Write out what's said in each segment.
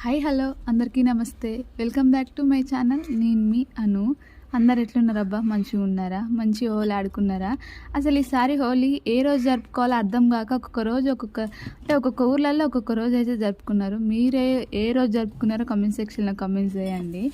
Hi hello అందరికీ నమస్తే, welcome back to my channel. నేను మీ అను. అందరు ఎట్లున్నారబ్బా? మంచిగా ఉన్నారా? మంచి హోలీ ఆడుకున్నారా? అసలు ఈసారి హోలీ ఏ రోజు జరుపుకోవాలో అర్థం కాక ఒక్కొక్క ఊర్లలో ఒక్కొక్క రోజు అయితే జరుపుకున్నారు. మీరే ఏ రోజు జరుపుకున్నారో కమెంట్ సెక్షన్లో కమెంట్స్ చేయండి.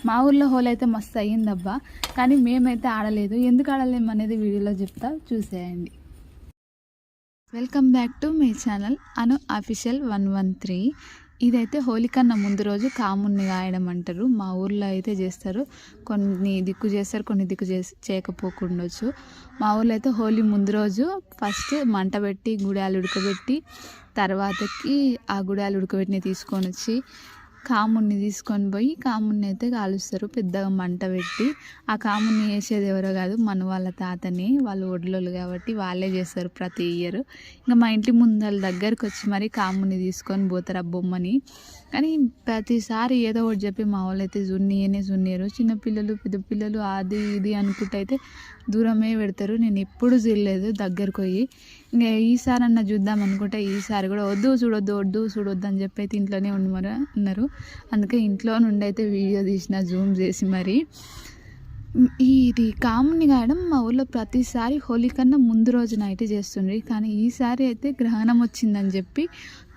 మా ఊర్లో హోలీ అయితే మస్తు అయ్యిందబ్బా, కానీ మేమైతే ఆడలేదు. ఎందుకు ఆడలేము అనేది వీడియోలో చెప్తా, చూసేయండి. Welcome back to my channel Anu official 113. ఇదైతే హోలీ కన్నా ముందు రోజు కామున్ని గాయడం అంటారు. మా ఊర్లో అయితే చేస్తారు, కొన్ని దిక్కు చేస్తారు, కొన్ని దిక్కు చేయకపోకుండొచ్చు. మా ఊర్లో అయితే హోలీ ముందు రోజు ఫస్ట్ మంట పెట్టి గుడాలు ఉడకబెట్టి, తర్వాతకి ఆ గుడాలు ఉడకబెట్టిన తీసుకొని వచ్చి కామున్ని తీసుకొని పోయి కామున్ని అయితే కాలుస్తారు పెద్దగా మంట పెట్టి. ఆ కామున్ని వేసేది ఎవరో కాదు, మన వాళ్ళ తాతని, వాళ్ళు ఒడ్లోళ్ళు కాబట్టి వాళ్ళే చేస్తారు ప్రతి ఇయర్. ఇంకా మా ఇంటి ముందల దగ్గరికి వచ్చి మరి కామున్ని తీసుకొని పోతారు ఆ బొమ్మని. కానీ ప్రతిసారి ఏదో ఒకటి చెప్పి మా వాళ్ళు అయితే జున్నియరు. చిన్నపిల్లలు పెద్ద పిల్లలు అది ఇది అనుకుంటే అయితే దూరమే పెడతారు. నేను ఎప్పుడు చూడలేదు దగ్గరకు పోయి. ఇంకా ఈసారి అన్న చూద్దాం అనుకుంటే ఈసారి కూడా వద్దు చూడొద్దు అని చెప్పి అయితే ఇంట్లోనే ఉన్నారు. అందుకే ఇంట్లో నుండి అయితే వీడియో తీసిన జూమ్ చేసి. మరి ఇది కామున్ని కాయడం మా ఊళ్ళో ప్రతిసారి హోలీ కన్నా ముందు రోజు నైట్ చేస్తుండ్రి. కానీ ఈసారి అయితే గ్రహణం వచ్చిందని చెప్పి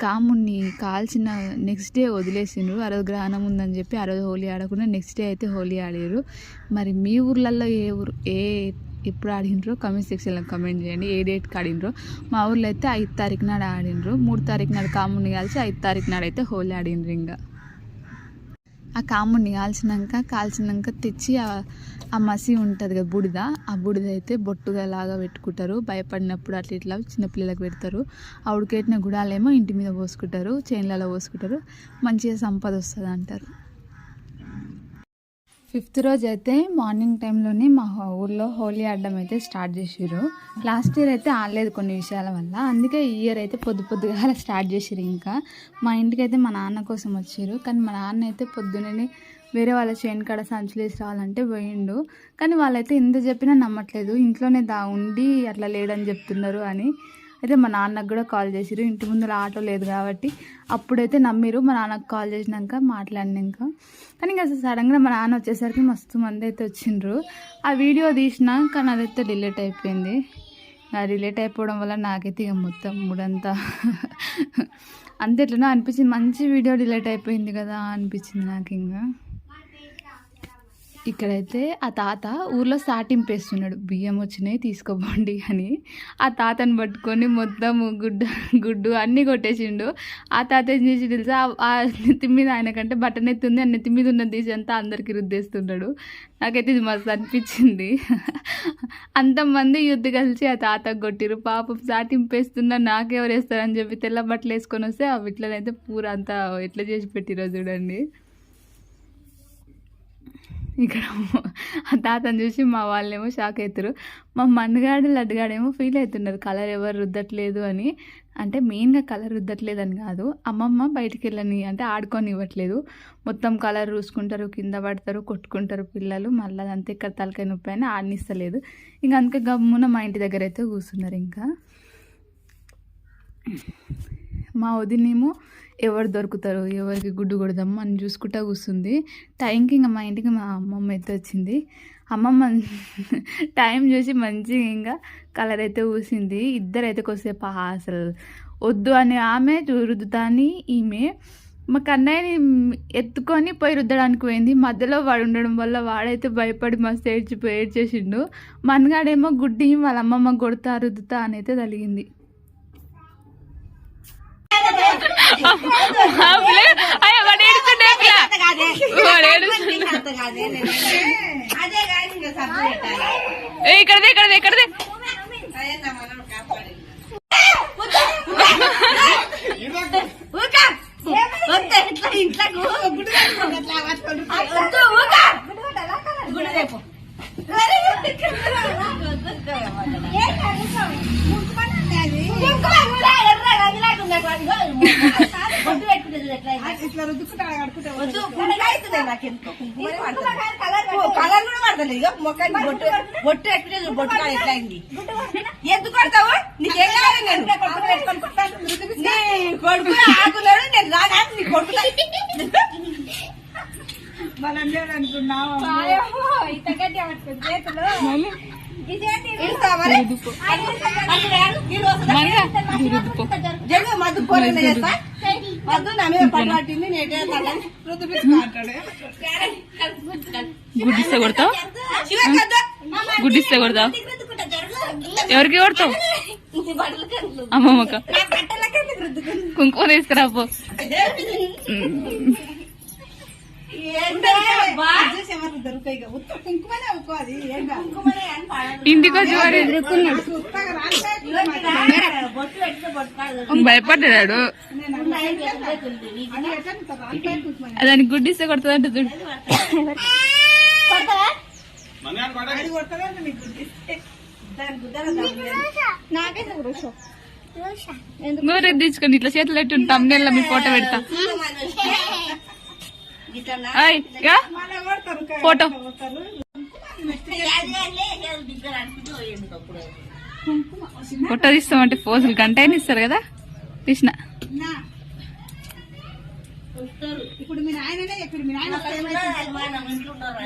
కామున్ని కాల్చిన నెక్స్ట్ డే వదిలేసిండ్రు. ఆ రోజు గ్రహణం ఉందని చెప్పి ఆ రోజు హోలీ ఆడకుండా నెక్స్ట్ డే అయితే హోలీ ఆడారు. మరి మీ ఊర్లలో ఎప్పుడు ఆడినరో కమెంట్ సెక్షన్లో కమెంట్ చేయండి. ఏ డేట్కి ఆడినరో. మా ఊర్లో అయితే 5 తారీఖు నాడు ఆడినరు. 3 తారీఖు నాడు కామున్ని కాల్చి 5 తారీఖు నాడు అయితే హోలీ ఆడినరు. ఇంకా ఆ కామున్ని కాల్చినాక తెచ్చి ఆ మసి ఉంటుంది కదా బూడిద, ఆ బూడిద అయితే బొట్టుగా లాగా పెట్టుకుంటారు. భయపడినప్పుడు అట్లా ఇట్లా చిన్నపిల్లలకు పెడతారు. ఆ ఉడికెట్టిన గుడాలేమో ఇంటి మీద పోసుకుంటారు, చేన్లలో పోసుకుంటారు. మంచిగా సంపద వస్తుంది అంటారు. 5th రోజు అయితే మార్నింగ్ టైంలోనే మా ఊర్లో హోలీ ఆడడం అయితే స్టార్ట్ చేసారు. లాస్ట్ ఇయర్ అయితే ఆడలేదు కొన్ని విషయాల వల్ల, అందుకే ఈ ఇయర్ అయితే పొద్దుగాల స్టార్ట్ చేసారు. ఇంకా మా ఇంటికి అయితే మా నాన్న కోసం వచ్చారు. కానీ మా నాన్న అయితే పొద్దున్నే వేరే వాళ్ళ చేను కాడ సంచులు వేసి రావాలంటే పోయిండు. కానీ వాళ్ళైతే ఎంత చెప్పినా నమ్మట్లేదు, ఇంట్లోనే ఉండి అట్లా లేడని చెప్తున్నారు అని. అయితే మా నాన్నకు కూడా కాల్ చేసిరు. ఇంటి ముందర ఆటో లేదు కాబట్టి అప్పుడైతే నమ్మిరు. మా నాన్నకు కాల్ చేసినాక మాట్లాడినాక, కానీ ఇంకా సడన్గా మా నాన్న వచ్చేసరికి మస్తు మంది అయితే వచ్చిండ్రు. ఆ వీడియో తీసినా కానీ అదైతే డిలీట్ అయిపోయింది. డిలీట్ అయిపోవడం వల్ల నాకైతే ఇక మొత్తం మూడంతా అంతే ఎట్లనో అనిపించింది. మంచి వీడియో డిలీట్ అయిపోయింది కదా అనిపించింది నాకు. ఇంకా ఇక్కడైతే ఆ తాత ఊర్లో సాటింపేస్తున్నాడు, బియ్యం వచ్చినాయి తీసుకోపోండి అని. ఆ తాతను పట్టుకొని మొత్తం గుడ్డు అన్నీ కొట్టేసిండు. ఆ తాత ఏం చేసి తెలుసా, ఆ నెత్తి మీద ఆయనకంటే బట్టన్ ఎత్తుంది, ఆ నెత్తి మీద ఉన్న తీసి అంతా అందరికి రుద్దేస్తున్నాడు. నాకైతే ఇది మస్తు అనిపించింది. అంతమంది యుద్ధ కలిసి ఆ తాతకు కొట్టిరు. పాపం సాటింపేస్తున్నా నాకెవరు వేస్తారని చెప్పి తెల్ల బట్టలు వేసుకొని వస్తే ఆ ఇట్లనైతే పూర అంతా ఎట్లా చేసి పెట్టిరో చూడండి. ఇక్కడ ఆ తాతను చూసి మా వాళ్ళేమో షాక్ అవుతారు. మా మన్నగాడు లడ్డుగాడేమో ఫీల్ అవుతున్నారు, కలర్ ఎవరు రుద్దట్లేదు అని. అంటే మెయిన్గా కలర్ రుద్దట్లేదు అని కాదు, అమ్మమ్మ బయటికి వెళ్ళని అంటే ఆడుకొని ఇవ్వట్లేదు. మొత్తం కలర్ చూసుకుంటారు, కింద పడతారు, కొట్టుకుంటారు పిల్లలు. మళ్ళీ అదంతా ఇక్కడ తలకాయ నొప్పి అని ఆడనిస్తలేదు. ఇంకా అందుకే గమ్మున మా ఇంటి దగ్గర అయితే కూర్చున్నారు. ఇంకా మా వదినేమో ఎవరు దొరుకుతారు, ఎవరికి గుడ్డు కొడదాము అని చూసుకుంటా కూర్చుంది. టైంకి ఇంకా మా ఇంటికి మా అమ్మమ్మ అయితే వచ్చింది. అమ్మమ్మ టైం చూసి మంచిగా ఇంకా కలర్ అయితే ఊసింది. ఇద్దరైతే కొద్దిసేపు అసలు వద్దు అని ఆమె రుద్దుతా అని ఈమె మా కన్నయ్యని ఎత్తుకొని పోయి రుద్దడానికి పోయింది. మధ్యలో వాడు ఉండడం వల్ల వాడైతే భయపడి మస్తు ఏడ్చేసిండు. మనగాడేమో గుడ్డి వాళ్ళ అమ్మమ్మ కొడతా రుద్దుతా అని అయితే తలిగింది. ఇక్కడదే కలర్ కూడా పడతలేదు. మొక్కని బొట్టు ఎట్లా బొట్టు ఎట్లా అయింది? ఎందుకు కొడతావు? నీకేం కావాలి? నేను కొడుకు ఆకున్నాడు, నేను రానా నీ కొడుకు మనం అనుకున్నాం జగ మధు పోలేదు చేస్తా మధు నా మీద పట్టింది నేటే గుడ్డిస్తే కొడతావు గుడ్డిస్తే కొడతావు ఎవరికి కొడతావు అమ్మమ్మక కుంకుమ తీసుకురాపో ఇంటికి వచ్చి వాడు ఎదుర్కొన్నాడు భయపడ్డాడు దానికి గుడ్డిస్తే కొడుతుందంట చూడు నువ్వు రేపు తీసుకొని ఇట్లా చేతులు ఎట్టు తమ్ముళ్ళ మీ ఫోటో పెడతా ఫోటో ఫోటో తీస్తామంటే పోజులు గంట అయినా ఇస్తారు కదా తీసిన ఇప్పుడు మీ నాయననే చెప్పాడు మీ నాయన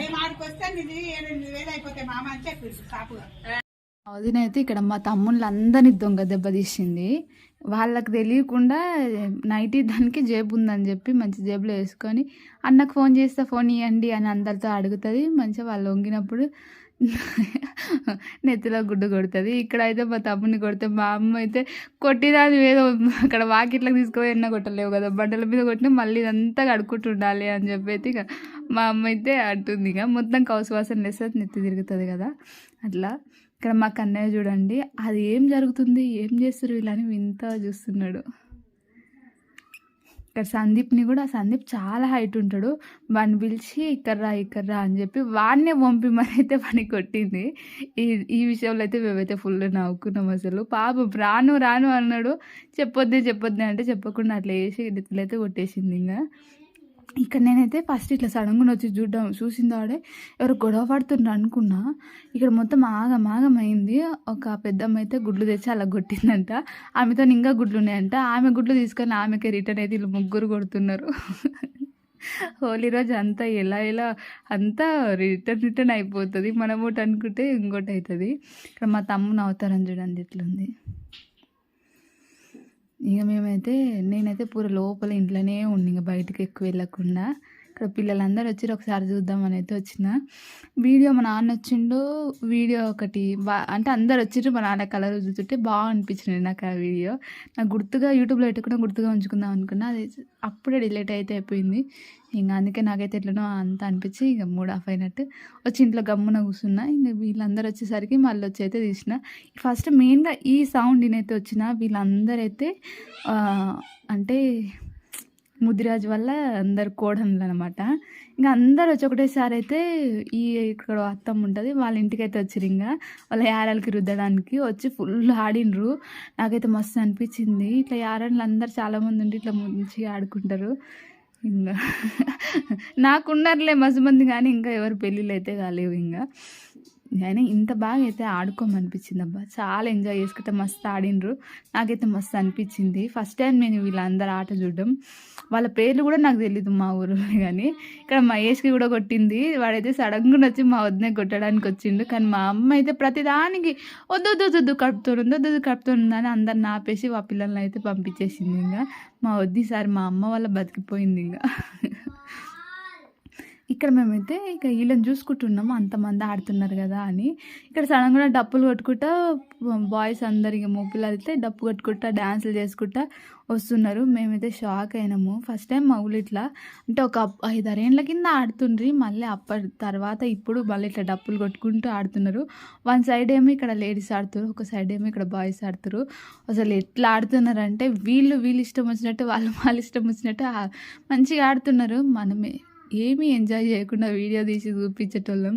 మేము ఆడికి వస్తాను ఇది 8,000 అయిపోతాయి మామ అని చెప్పింది కాపుగా. వదినైతే ఇక్కడ మా తమ్ముళ్ళందరినీ దొంగ దెబ్బ తీసింది. వాళ్ళకి తెలియకుండా నైట్ దానికి జేబు ఉందని చెప్పి మంచి జేబులో వేసుకొని అన్నకు ఫోన్ చేస్తే ఫోన్ ఇవ్వండి అని అందరితో అడుగుతుంది. మంచిగా వాళ్ళు వంగినప్పుడు నెత్తిలో గుడ్డు కొడుతుంది. ఇక్కడైతే మా తమ్ముడిని కొడితే మా అమ్మ అయితే కొట్టిరాదు ఏదో అక్కడ వాకిట్లకు తీసుకుపోయి ఎన్న కొట్టలేవు కదా బండల మీద కొట్టినా మళ్ళీ ఇదంతా కడుక్కుంటుండాలి అని చెప్పి ఇక మా అమ్మ అయితే అంటుంది. ఇక మొత్తం కౌసు వాసన లేస్తుంది నెత్తి తిరుగుతుంది కదా అట్లా. ఇక్కడ మా కన్నయ్య చూడండి అది ఏం జరుగుతుంది ఏం చేస్తారు వీళ్ళని వింత చూస్తున్నాడు. ఇక్కడ సందీప్ని కూడా సందీప్ చాలా హైట్ ఉంటాడు. వాడిని పిలిచి ఇక్కడ రా అని చెప్పి వాడినే పంపి మరి అయితే వాడిని కొట్టింది. ఈ విషయంలో అయితే మేమైతే ఫుల్ నవ్వుకున్నాం. అసలు పాపం రాను అన్నాడు. చెప్పొద్దే అంటే చెప్పకుండా అట్లా వేసి ఇట్లయితే కొట్టేసింది. ఇంకా ఇక్కడ నేనైతే ఫస్ట్ ఇట్లా సడన్గా వచ్చి చూసింది ఆడే ఎవరు గొడవ పడుతుండ్రు అనుకున్నా. ఇక్కడ మొత్తం ఆగమైంది. ఒక పెద్దమ్మ అయితే గుడ్లు తెచ్చి అలా కొట్టిందంట. ఆమెతో ఇంకా గుడ్లు ఉన్నాయంట. ఆమె గుడ్లు తీసుకొని ఆమెకే రిటర్న్ అయితే వీళ్ళు ముగ్గురు కొడుతున్నారు. హోలీ రోజు అంతా ఎలా అంతా రిటర్న్ అయిపోతుంది. మనం ఒకటి అనుకుంటే ఇంకోటి అవుతుంది. ఇక్కడ మా తమ్ముని అవతారం చూడండి ఎట్లుంది. ఇక నేనైతే పూర లోపల ఇంట్లోనే ఉండి ఇంకా బయటకు ఎక్కువ వెళ్ళకుండా. ఇక్కడ పిల్లలందరూ వచ్చి ఒకసారి చూద్దామని అయితే వచ్చిన. వీడియో మా నాన్న వచ్చిండు. వీడియో ఒకటి అంటే అందరు వచ్చిండ్రు. మా నాన్న కలర్ చూస్తుంటే బాగా అనిపించింది నాకు ఆ వీడియో. నాకు గుర్తుగా యూట్యూబ్లో పెట్టుకున్నా గుర్తుగా ఉంచుకుందాం అనుకున్నా. అది అప్పుడే డిలీట్ అయితే అయిపోయింది. ఇంకా అందుకే నాకైతే ఎట్లనో అంత అనిపించి ఇక మూడ్ ఆఫ్ అయినట్టు వచ్చి ఇంట్లో గమ్మున కూర్చున్నా. ఇంకా వీళ్ళందరూ వచ్చేసరికి మళ్ళీ వచ్చి అయితే తీసిన. ఫస్ట్ మెయిన్గా ఈ సౌండ్ నేనైతే వచ్చిన వీళ్ళందరైతే అంటే ముదిరాజు వల్ల అందరు కోడన్లు అనమాట. ఇంకా అందరు వచ్చి ఒకటేసారి అయితే ఇక్కడ అత్తమ్మ ఉంటుంది వాళ్ళ ఇంటికి అయితే వచ్చిరు. ఇంకా వాళ్ళ యారాలకి రుద్దడానికి వచ్చి ఫుల్ ఆడినరు. నాకైతే మస్తు అనిపించింది. ఇట్లా యారాలు అందరు చాలామంది ఉండి ఇట్లా మంచిగా ఆడుకుంటారు. ఇంకా నాకున్నారులే మస్తు మంది కానీ ఇంకా ఎవరు పెళ్ళిళ్ళు అయితే కాలేవు. ఇంకా అయినా ఇంత బాగా అయితే ఆడుకోమనిపించింది అబ్బా. చాలా ఎంజాయ్ చేసుకుంటే మస్తు ఆడినరు. నాకైతే మస్తు అనిపించింది. ఫస్ట్ టైం నేను వీళ్ళందరూ ఆట చూడడం. వాళ్ళ పేర్లు కూడా నాకు తెలీదు మా ఊరిలో. కానీ ఇక్కడ మహేష్కి కూడా కొట్టింది. వాడైతే సడన్గా వచ్చి మా వదిన కొట్టడానికి వచ్చిండు. కానీ మా అమ్మ అయితే ప్రతిదానికి వద్దు కడుపుతుంది అని అందరిని ఆపేసి ఆ పిల్లల్ని అయితే పంపించేసింది. ఇంకా మా వద్దిసారి మా అమ్మ వాళ్ళ బతికిపోయింది. ఇంకా ఇక్కడ మేమైతే ఇక వీళ్ళని చూసుకుంటున్నాము అంతమంది ఆడుతున్నారు కదా అని. ఇక్కడ సడన్గా డప్పులు కొట్టుకుంటా బాయ్స్ అందరికి పిల్లలు అయితే డప్పు కొట్టుకుంటా డ్యాన్సులు చేసుకుంటా వస్తున్నారు. మేమైతే షాక్ అయినాము. ఫస్ట్ టైం మా ఊళ్ళు ఇట్లా అంటే ఒక 5-6 ఏళ్ళ కింద ఆడుతుండ్రి. మళ్ళీ అప్పటి తర్వాత ఇప్పుడు మళ్ళీ ఇట్లా డప్పులు కొట్టుకుంటూ ఆడుతున్నారు. వన్ సైడ్ ఏమో ఇక్కడ లేడీస్ ఆడుతారు, ఒక సైడ్ ఏమో ఇక్కడ బాయ్స్ ఆడుతారు. అసలు ఎట్లా ఆడుతున్నారంటే వీళ్ళు ఇష్టం వచ్చినట్టు వాళ్ళు ఇష్టం వచ్చినట్టు మంచిగా ఆడుతున్నారు. మనమే ఏమీ ఎంజాయ్ చేయకుండా వీడియో తీసి చూపించేటోళ్ళం.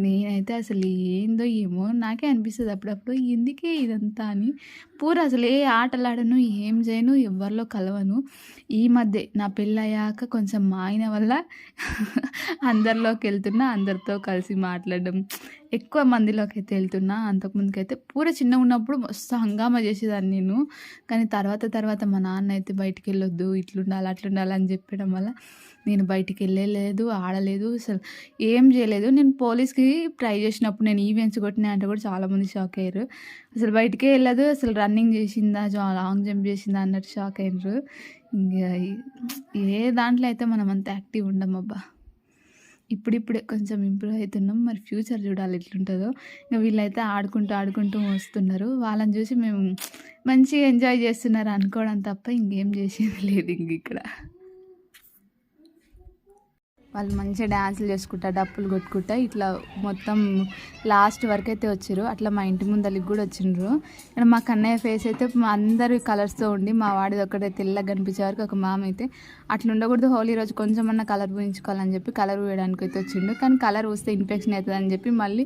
నేనైతే అసలు ఏందో ఏమో నాకే అనిపిస్తుంది అప్పుడప్పుడు ఎందుకే ఇదంతా అని. పూర అసలు ఏ ఆటలు ఆడను ఏం చేయను ఎవరిలో కలవను. ఈ మధ్య నా పెళ్ళయ్యాక కొంచెం మా ఆయన వల్ల అందరిలోకి వెళ్తున్నా, అందరితో కలిసి మాట్లాడడం ఎక్కువ మందిలోకి అయితే వెళ్తున్నా. అంతకుముందుకైతే పూర చిన్నగా ఉన్నప్పుడు మస్తు హంగామా చేసేదాన్ని నేను. కానీ తర్వాత మా నాన్న అయితే బయటికెళ్ళొద్దు, ఇట్లుండాలి, అట్లుండాలి అని చెప్పడం వల్ల నేను బయటికెళ్ళలేదు, ఆడలేదు, అసలు ఏం చేయలేదు. నేను పోలీస్‌కి ట్రై చేసినప్పుడు నేను ఈవెంట్స్ కొట్టినా అంటే కూడా చాలామంది షాక్ అయ్యారు. అసలు బయటికే వెళ్ళదు, అసలు రన్నింగ్ చేసిందా, లాంగ్ జంప్ చేసిందా అన్నట్టు షాక్ అయ్యిండ్రు. ఇంగా ఏ దాంట్లో అయితే మనం అంత యాక్టివ్ ఉండమబ్బా. ఇప్పుడిప్పుడే కొంచెం ఇంప్రూవ్ అవుతున్నాం. మరి ఫ్యూచర్ చూడాలి ఎట్లుంటుందో. ఇంక వీళ్ళైతే ఆడుకుంటూ వస్తున్నారు. వాళ్ళని చూసి మేము మంచిగా ఎంజాయ్ చేస్తున్నారు అనుకోవడం తప్ప ఇంకేం చేసేది లేదు ఇక్కడ. వాళ్ళు మంచిగా డ్యాన్సులు చేసుకుంటా, డప్పులు కొట్టుకుంటా ఇట్లా మొత్తం లాస్ట్ వరకు అయితే వచ్చారు. అట్లా మా ఇంటి ముందరికి కూడా వచ్చిండ్రు. ఇక్కడ మా కన్నయ్య ఫేస్ అయితే అందరు కలర్స్తో ఉండి, మా వాడిది ఒకటే తెల్లగా కనిపించే వరకు ఒక మామ అయితే అట్లా ఉండకూడదు, హోలీ రోజు కొంచెమన్నా కలర్ పూయించుకోవాలని చెప్పి కలర్ పూయడానికి అయితే వచ్చిండు. కానీ కలర్ పూస్తే ఇన్ఫెక్షన్ అవుతుంది అని చెప్పి మళ్ళీ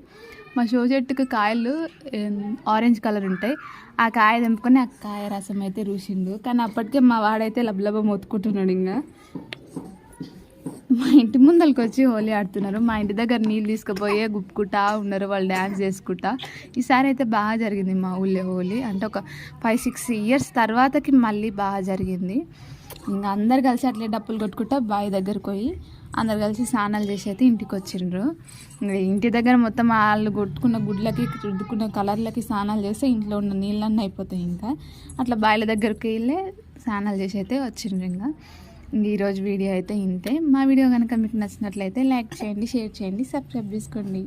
మా షో చెట్టుకు కాయలు ఆరెంజ్ కలర్ ఉంటాయి, ఆ కాయ తెంపుకొని ఆ కాయ రసం అయితే రూసిండు. కానీ అప్పటికే మా వాడైతే లబలబ మొత్తుకుంటున్నాడు. ఇంకా మా ఇంటి ముందరికి వచ్చి హోలీ ఆడుతున్నారు. మా ఇంటి దగ్గర నీళ్ళు తీసుకుపోయే గుప్పుకుంటా ఉన్నారు, వాళ్ళు డ్యాన్స్ చేసుకుంటా. ఈసారి అయితే బాగా జరిగింది మా ఊళ్ళో హోలీ. అంటే ఒక 5-6 ఇయర్స్ తర్వాతకి మళ్ళీ బాగా జరిగింది. ఇంకా అందరు కలిసి అట్లే డప్పులు కొట్టుకుంటా బావి దగ్గరకు పోయి అందరు కలిసి స్నానాలు చేసి అయితే ఇంటికి వచ్చిండ్రు. ఇంటి దగ్గర మొత్తం వాళ్ళు కొట్టుకున్న గుడ్లకి రుద్దుకున్న కలర్లకి స్నానాలు చేస్తే ఇంట్లో ఉన్న నీళ్ళన్నీ అయిపోతాయి. ఇంకా అట్లా బావిల దగ్గరికి వెళ్ళి స్నానాలు చేసి అయితే వచ్చిండ్రు. ఇంకా ఈరోజు వీడియో అయితే ఇంతే. మా వీడియో కనుక మీకు నచ్చినట్లయితే లైక్ చేయండి, షేర్ చేయండి, సబ్స్క్రైబ్ చేసుకోండి.